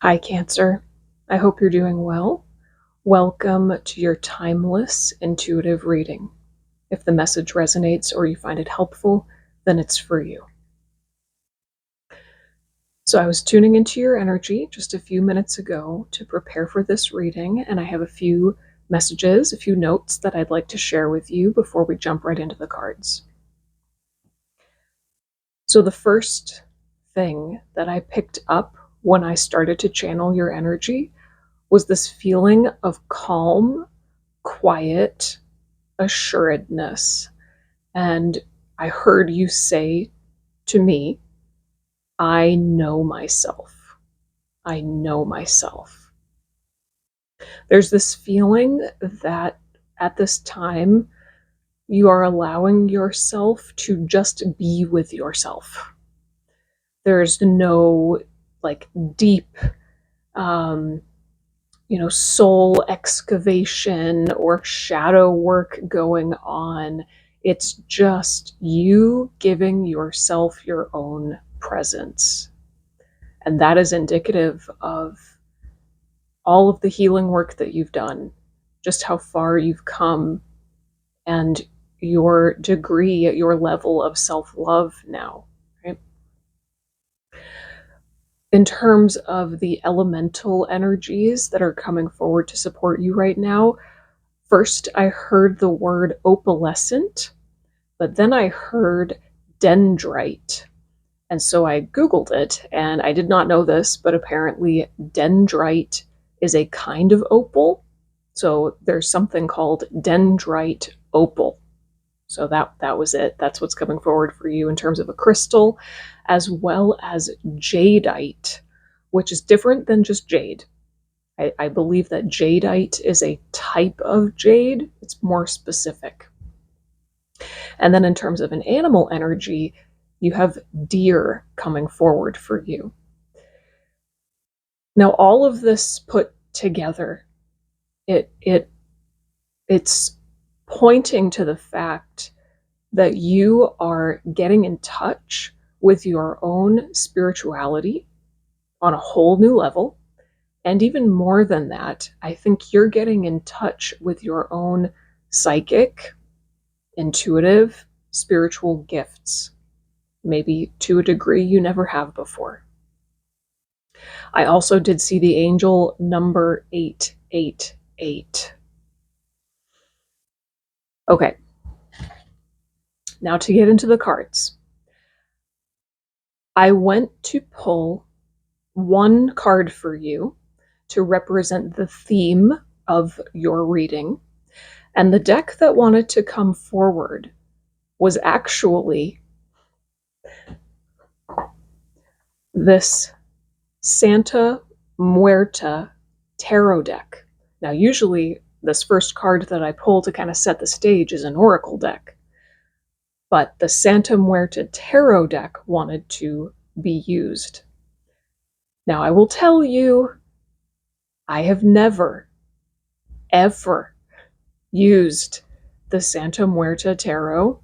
Hi, Cancer. I hope you're doing well. Welcome to your timeless intuitive reading. If the message resonates or you find it helpful, then it's for you. So, I was tuning into your energy just a few minutes ago to prepare for this reading, and I have a few messages, a few notes that I'd like to share with you before we jump right into the cards. So, the first thing that I picked up when I started to channel your energy was this feeling of calm, quiet assuredness. And I heard you say to me, I know myself. I know myself. There's this feeling that at this time, you are allowing yourself to just be with yourself. There's no like deep, um, soul excavation or shadow work going on. It's just you giving yourself your own presence. And that is indicative of all of the healing work that you've done, just how far you've come, and your degree, your level of self love now, right? In terms of the elemental energies that are coming forward to support you right now, first, I heard the word opalescent, but then I heard dendrite. And so I Googled it, and I did not know this, but apparently dendrite is a kind of opal. So there's something called dendrite opal. So that was it. That's what's coming forward for you in terms of a crystal, as well as jadeite, which is different than just jade. I believe that jadeite is a type of jade. It's more specific. And then in terms of an animal energy, you have deer coming forward for you. Now, all of this put together, it's pointing to the fact that you are getting in touch with your own spirituality on a whole new level. And even more than that, I think you're getting in touch with your own psychic, intuitive, spiritual gifts, maybe to a degree you never have before. I also did see the angel number 888. Okay, now to get into the cards. I went to pull one card for you to represent the theme of your reading, and the deck that wanted to come forward was actually this Santa Muerta tarot deck. Now, usually, this first card that I pull to kind of set the stage is an oracle deck, but the Santa Muerta tarot deck wanted to be used. Now, I will tell you, I have never, ever used the Santa Muerta tarot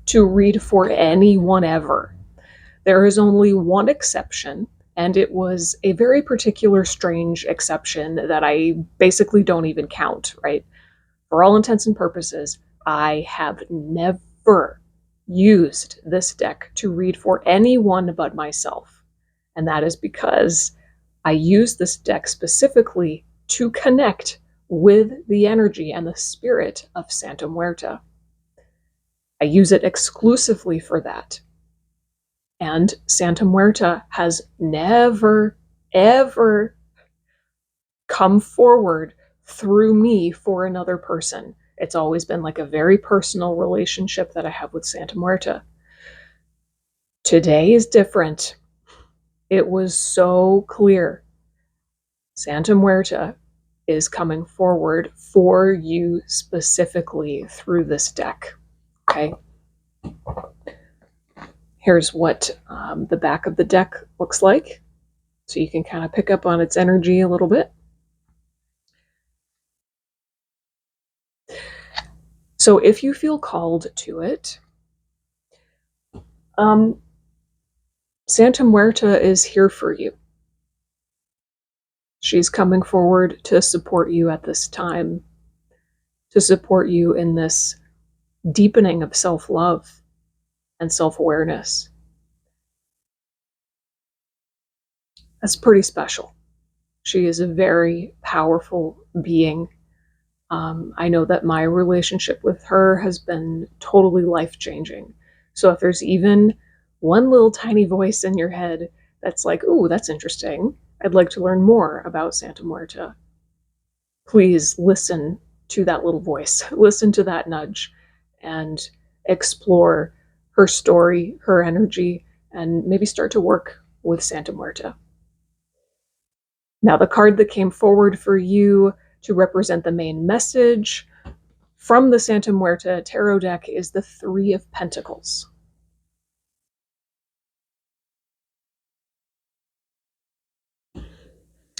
to read for anyone ever. There is only one exception, and it was a very particular, strange exception that I basically don't even count, right? For all intents and purposes, I have never used this deck to read for anyone but myself. And that is because I use this deck specifically to connect with the energy and the spirit of Santa Muerta. I use it exclusively for that. And Santa Muerta has never, ever come forward through me for another person. It's always been like a very personal relationship that I have with Santa Muerta. Today is different. It was so clear. Santa Muerta is coming forward for you specifically through this deck. Okay. Here's what the back of the deck looks like. So you can kind of pick up on its energy a little bit. So if you feel called to it, Santa Muerta is here for you. She's coming forward to support you at this time, to support you in this deepening of self-love and self-awareness. That's pretty special. She is a very powerful being. I know that my relationship with her has been totally life-changing. So if there's even one little tiny voice in your head that's like, ooh, that's interesting, I'd like to learn more about Santa Muerta, please listen to that little voice, listen to that nudge, and explore her story, her energy, and maybe start to work with Santa Muerta. Now, the card that came forward for you to represent the main message from the Santa Muerta tarot deck is the Three of Pentacles.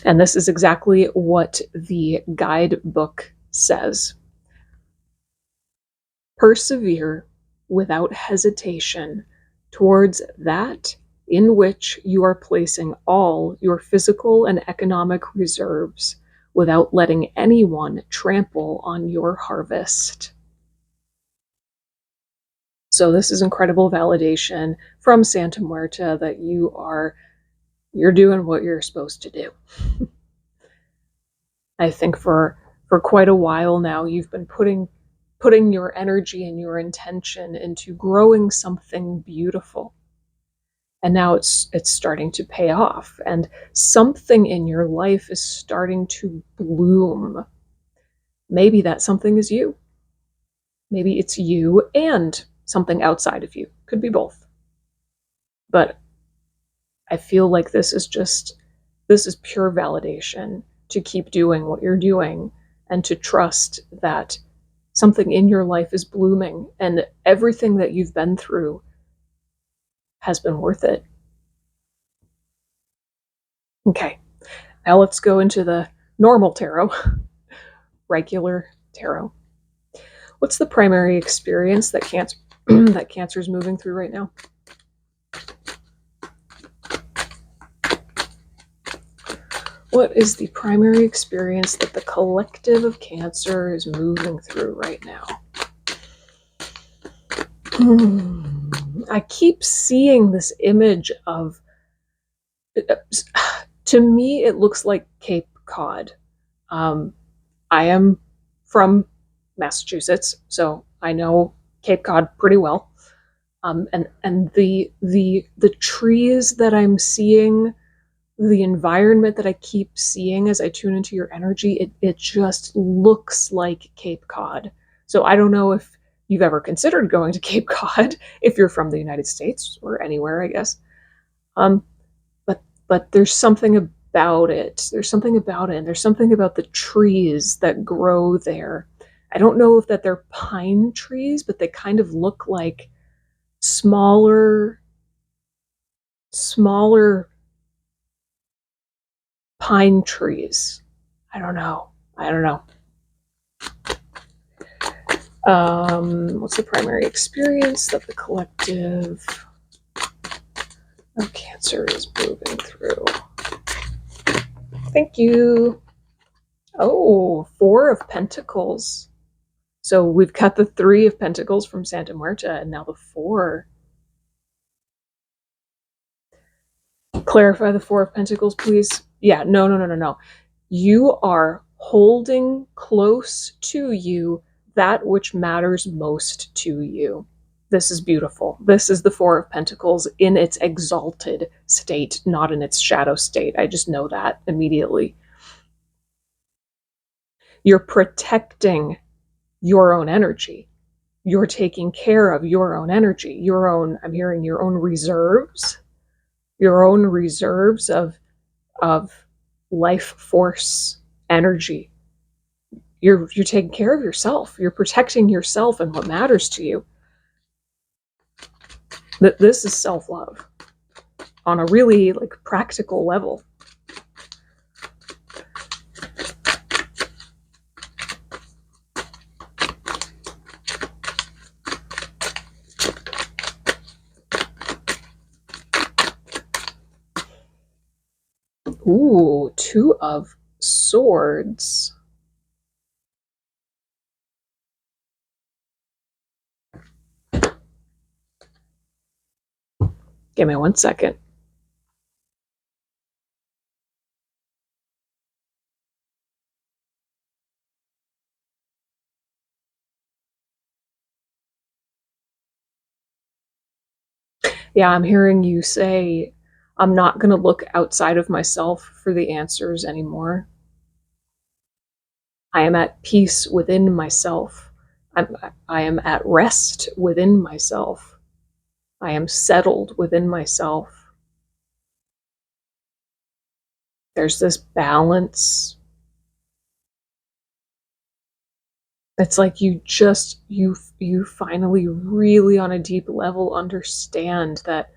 And this is exactly what the guidebook says. Persevere without hesitation towards that in which you are placing all your physical and economic reserves without letting anyone trample on your harvest. So this is incredible validation from Santa Muerta that you're doing what you're supposed to do. I think for quite a while now you've been putting your energy and your intention into growing something beautiful. And now it's starting to pay off, and something in your life is starting to bloom. Maybe that something is you. Maybe it's you and something outside of you. Could be both. But I feel like this is pure validation to keep doing what you're doing and to trust that something in your life is blooming and everything that you've been through has been worth it. Okay, now let's go into the normal tarot, regular tarot. What's the primary experience that that Cancer is moving through right now? What is the primary experience that the collective of Cancer is moving through right now? I keep seeing this image of, to me, it looks like Cape Cod. I am from Massachusetts, so I know Cape Cod pretty well. And the trees that I'm seeing, the environment that I keep seeing as I tune into your energy, it just looks like Cape Cod. So I don't know if you've ever considered going to Cape Cod if you're from the United States or anywhere, I guess. But there's something about it. There's something about it, and there's something about the trees that grow there. I don't know if that they're pine trees, but they kind of look like smaller pine trees. I don't know. What's the primary experience that the collective of Cancer is moving through? Thank you. Oh, Four of Pentacles. So we've got the Three of Pentacles from Santa Muerta, and now the Four. Clarify the Four of Pentacles, please. Yeah, no. You are holding close to you that which matters most to you. This is beautiful. This is the Four of Pentacles in its exalted state, not in its shadow state. I just know that immediately. You're protecting your own energy. You're taking care of your own energy, your own, I'm hearing your own reserves of life force energy. You're taking care of yourself. You're protecting yourself and what matters to you. This is self-love on a really practical level. Ooh, Two of Swords. Give me 1 second. Yeah, I'm hearing you say, I'm not going to look outside of myself for the answers anymore. I am at peace within myself. I'm, I am at rest within myself. I am settled within myself. There's this balance. It's like you finally really on a deep level understand that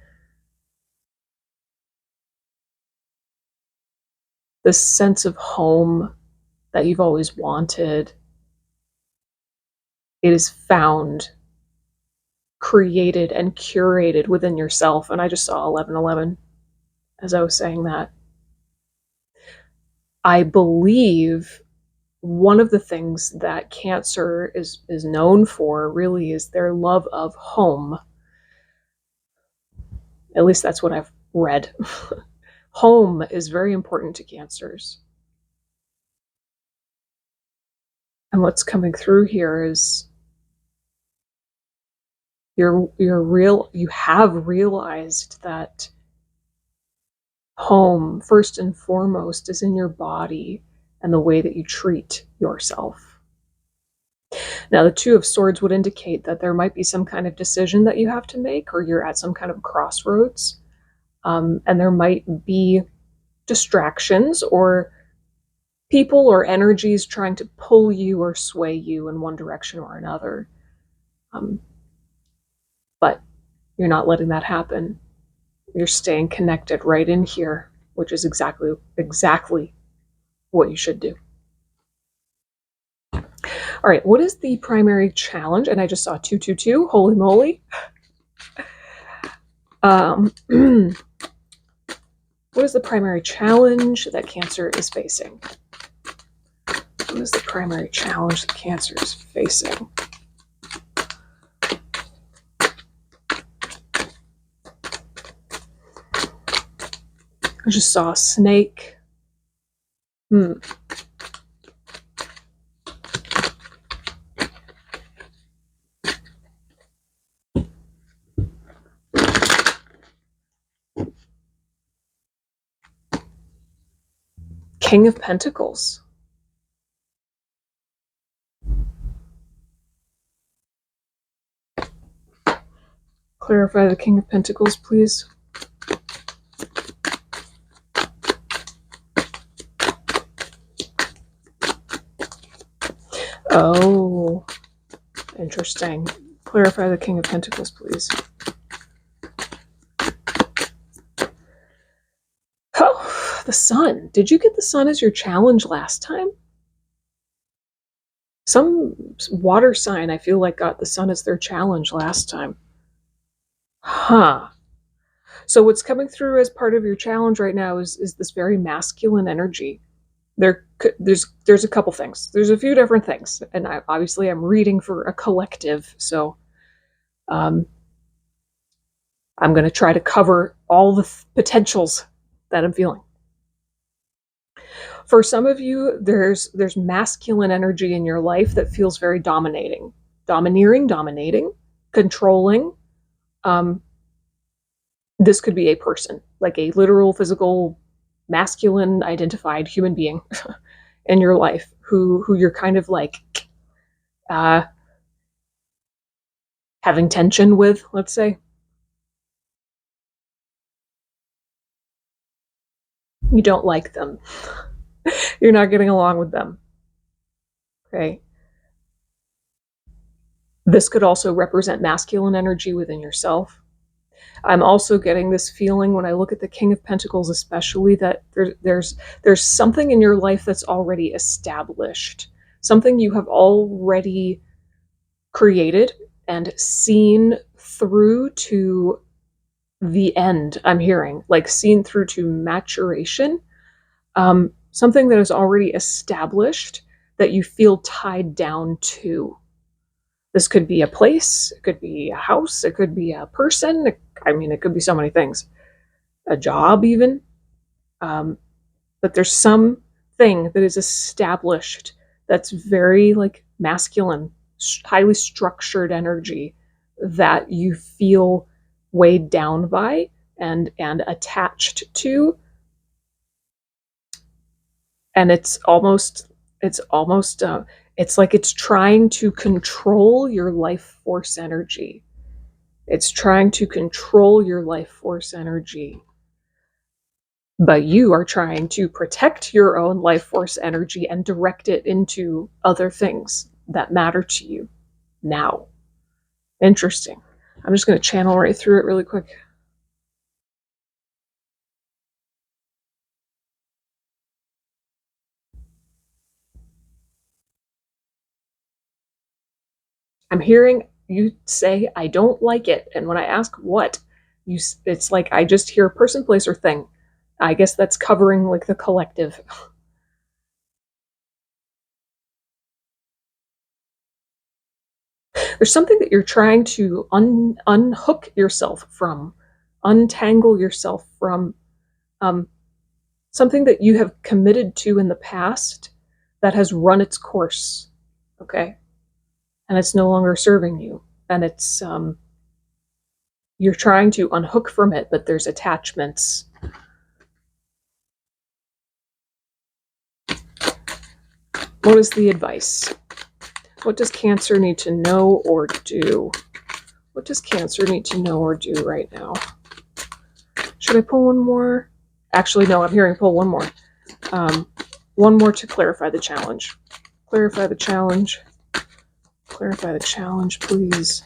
this sense of home that you've always wanted, it is found, created, and curated within yourself. And I just saw 1111 as I was saying that. I believe one of the things that Cancer is known for really is their love of home. At least that's what I've read. Home is very important to Cancers. And what's coming through here is you have realized that home, first and foremost, is in your body and the way that you treat yourself. Now, the Two of Swords would indicate that there might be some kind of decision that you have to make, or you're at some kind of crossroads, and there might be distractions or people or energies trying to pull you or sway you in one direction or another. But you're not letting that happen. You're staying connected right in here, which is exactly what you should do. All right, what is the primary challenge? And I just saw 222. Holy moly. What is the primary challenge that Cancer is facing? What is the primary challenge that Cancer is facing? I just saw a snake. King of Pentacles. Clarify the King of Pentacles, please. Oh, interesting. Clarify the King of Pentacles, please. Oh, the Sun. Did you get the Sun as your challenge last time? Some water sign, I feel like, got the Sun as their challenge last time. Huh. So what's coming through as part of your challenge right now is this very masculine energy. There's a couple things. There's a few different things, and obviously I'm reading for a collective, so I'm going to try to cover all the potentials that I'm feeling. For some of you, there's masculine energy in your life that feels very dominating, controlling. This could be a person, like a literal, physical, masculine identified human being in your life who you're kind of like having tension with, let's say. You don't like them. You're not getting along with them. Okay. This could also represent masculine energy within yourself. I'm also getting this feeling when I look at the King of Pentacles, especially, that there's something in your life that's already established, something you have already created and seen through to the end. I'm hearing like seen through to maturation. Something that is already established that you feel tied down to. This could be a place, it could be a house, it could be a person. I mean, it could be so many things. A job, even. But there's some thing that is established that's very like masculine, highly structured energy that you feel weighed down by and attached to, and it's like it's trying to control your life force energy. It's trying to control your life force energy. But you are trying to protect your own life force energy and direct it into other things that matter to you now. Interesting. I'm just going to channel right through it really quick. I'm hearing you say, I don't like it. And when I ask what, it's like I just hear person, place, or thing. I guess that's covering like the collective. There's something that you're trying to unhook yourself from, untangle yourself from, um, something that you have committed to in the past that has run its course, okay? And it's no longer serving you. And it's, you're trying to unhook from it, but there's attachments. What is the advice? What does Cancer need to know or do? What does Cancer need to know or do right now? Should I pull one more? Actually, no, I'm hearing pull one more. One more to clarify the challenge. Clarify the challenge. Clarify the challenge, please.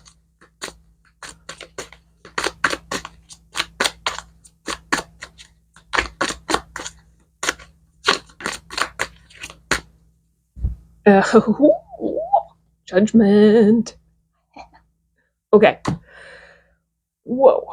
Judgment. Okay. Whoa.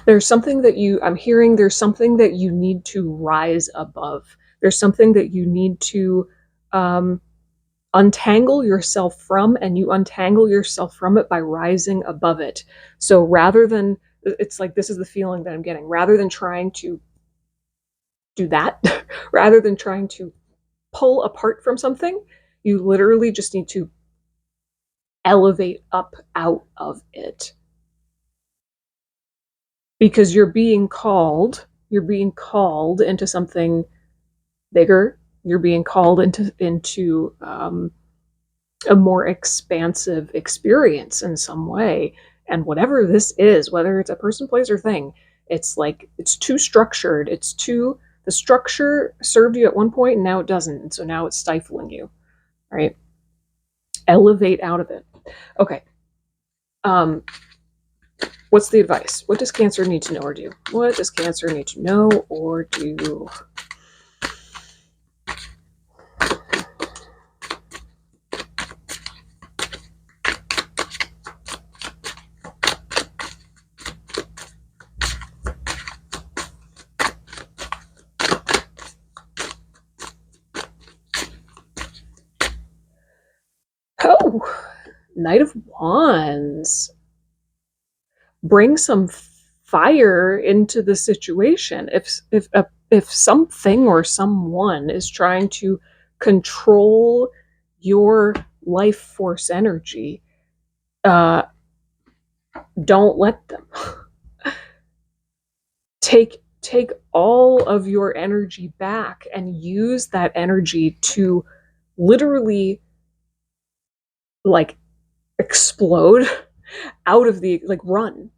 There's something that I'm hearing there's something that you need to rise above. There's something that you need to untangle yourself from, and you untangle yourself from it by rising above it. So rather than, it's like this is the feeling that I'm getting, rather than trying to do that, rather than trying to pull apart from something, you literally just need to elevate up out of it. Because you're being called into something bigger. You're being called into a more expansive experience in some way. And whatever this is, whether it's a person, place, or thing, it's like it's too structured. The structure served you at one point and now it doesn't. And so now it's stifling you, right? Elevate out of it. Okay. What's the advice? What does Cancer need to know or do? What does Cancer need to know or do? Oh, Knight of Wands. Bring some fire into the situation. If something or someone is trying to control your life force energy, don't let them. Take all of your energy back and use that energy to literally like explode out of the, like, run,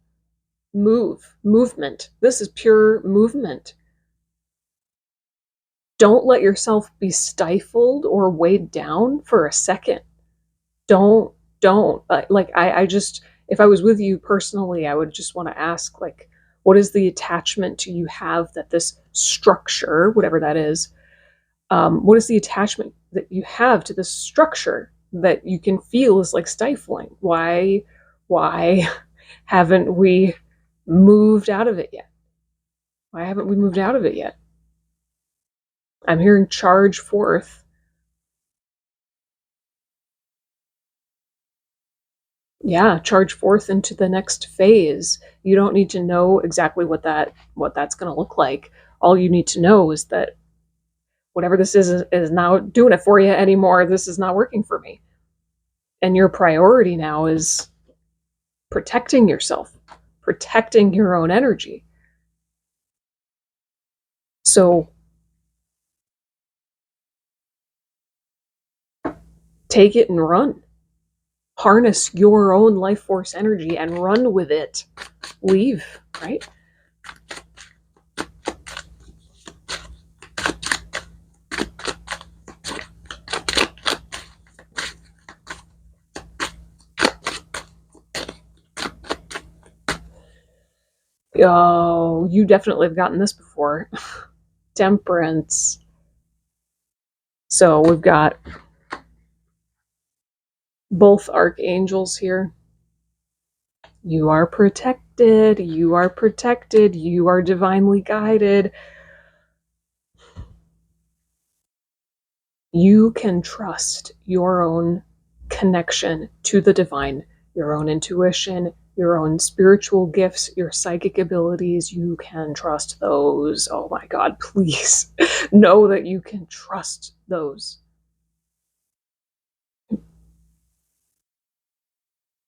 movement. This is pure movement. Don't let yourself be stifled or weighed down for a second. Don't like I just, if I was with you personally, I would just want to ask, like, what is the attachment to you have that this structure, whatever that is, what is the attachment that you have to this structure that you can feel is like stifling. Why haven't we moved out of it yet? Why haven't we moved out of it yet? I'm hearing charge forth. Yeah, charge forth into the next phase. You don't need to know exactly what that's going to look like. All you need to know is that whatever this is not doing it for you anymore. This is not working for me. And your priority now is protecting yourself, protecting your own energy. So take it and run. Harness your own life force energy and run with it. Leave, right? Oh, you definitely have gotten this before. Temperance. So we've got both archangels here. You are protected. You are protected. You are divinely guided. You can trust your own connection to the divine, your own intuition, your own spiritual gifts, your psychic abilities. You can trust those. Oh my God, please know that you can trust those.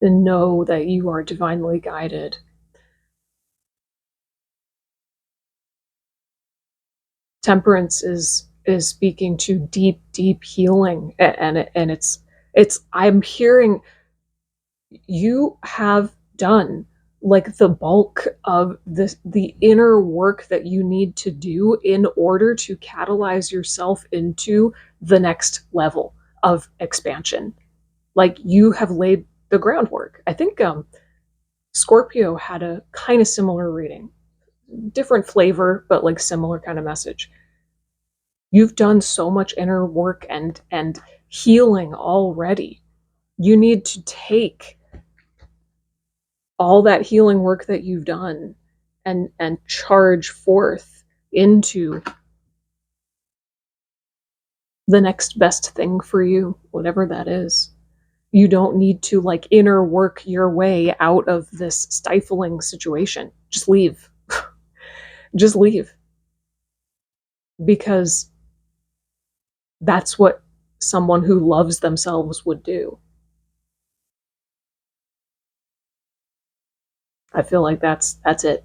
And know that you are divinely guided. Temperance is speaking to deep healing, and it's I'm hearing you have done like the bulk of the inner work that you need to do in order to catalyze yourself into the next level of expansion. Like you have laid the groundwork. I think Scorpio had a kind of similar reading, different flavor, but like similar kind of message. You've done so much inner work and healing already. You need to take all that healing work that you've done and charge forth into the next best thing for you, whatever that is. You don't need to like inner work your way out of this stifling situation. Just leave. Just leave. Because that's what someone who loves themselves would do. I feel like that's it.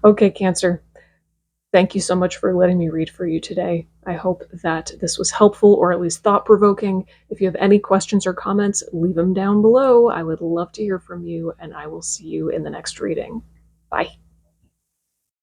Okay, Cancer. Thank you so much for letting me read for you today. I hope that this was helpful or at least thought provoking. If you have any questions or comments, leave them down below. I would love to hear from you, and I will see you in the next reading. Bye.